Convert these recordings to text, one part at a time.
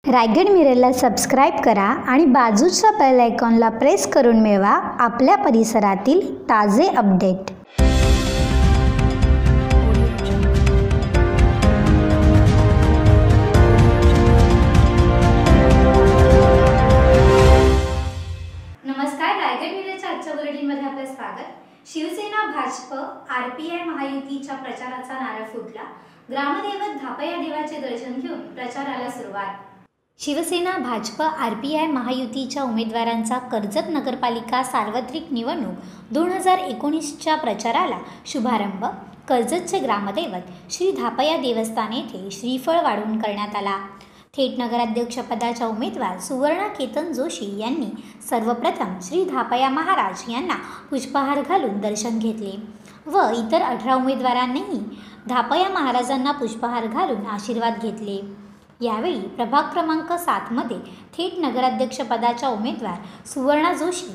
Raigad मिररला subscribe करा आणि बाजूच्या बेल आयकॉनला प्रेस करून मिळवा आपल्या परिसरातील ताजे अपडेट। नमस्कार, रायगड मिररच्या आजच्या बुलेटिनमध्ये आपले स्वागत। शिवसेना भाजप आरपीआय महायुतीच्या प्रचाराचा नारळ फुटला। ग्रामदैवत धापया देवाचे दर्शन घेऊन प्रचाराला सुरुवात। शिवसेना भाजप आरपीआय महायुतीच्या उमेदवारांचा कर्जत नगरपालिका सार्वत्रिक निवडणूक 2019च्या प्रचाराला शुभारंभ। कर्जतचे ग्रामदैवत श्री धापया देवस्थान येथे श्रीफळ वाढवून करण्यात आला। थेट नगराध्यक्षपदाच्या उमेदवार सुवर्णा केतन जोशी यांनी सर्वप्रथम श्री धापया महाराज यांना पुष्पहार घालून दर्शन घेतले व इतर 18 उमेदवारांनीही धापया महाराजांना पुष्पहार घालून आशीर्वाद घेतले। यावेळी प्रभाग क्रमांक 7 मध्ये थेट नगराध्यक्षपदाच्या उमेदवार सुवर्णा जोशी,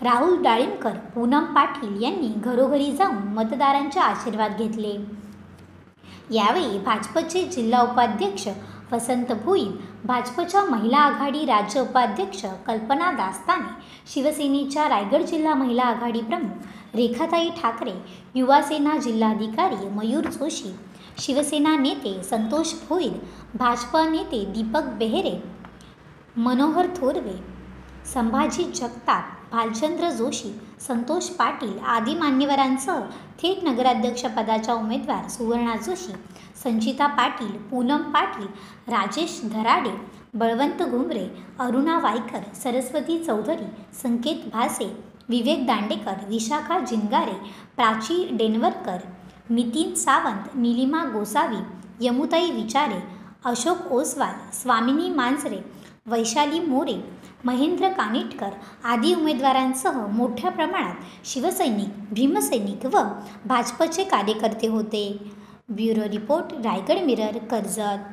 राहुल डाळिंबकर, पूनम पाटील यांनी घरोघरी जाऊन मतदारांचे आशीर्वाद घेतले। यावेळी भाजपचे जिल्हा उपाध्यक्ष वसंत भुईर, भाजपच्या महिला आघाडी राज्य उपाध्यक्ष कल्पना दास्ताने, शिवसेनेच्या रायगड जिल्हा महिला आघाडी प्रमुख रेखाताई ठाकरे, युवासेना जिल्हाधिकारी मयूर जोशी, शिवसेना नेते संतोष भोईर, भाजपा नेते दीपक बेहेरे, मनोहर थोरवे, संभाजी जगताप, भालचंद्र जोशी, संतोष पाटील आदी मान्यवरांसह थेट नगराध्यक्षपदाच्या उमेदवार सुवर्णा जोशी, संचिता पाटील, पूनम पाटील, राजेश धराडे, बळवंत घुमरे, अरुणा वायकर, सरस्वती चौधरी, संकेत भासे, विवेक दांडेकर, विशाखा जिंगारे, प्राची डेनवरकर, नितीन सावंत, निलिमा गोसावी, यमुताई विचारे, अशोक ओसवाल, स्वामिनी मांजरे, वैशाली मोरे, महेंद्र कानिटकर आदी उमेदवारांसह मोठ्या प्रमाणात शिवसैनिक, भीमसैनिक व भाजपचे कार्यकर्ते होते। Bureau report, Raigad mirror, Karjat.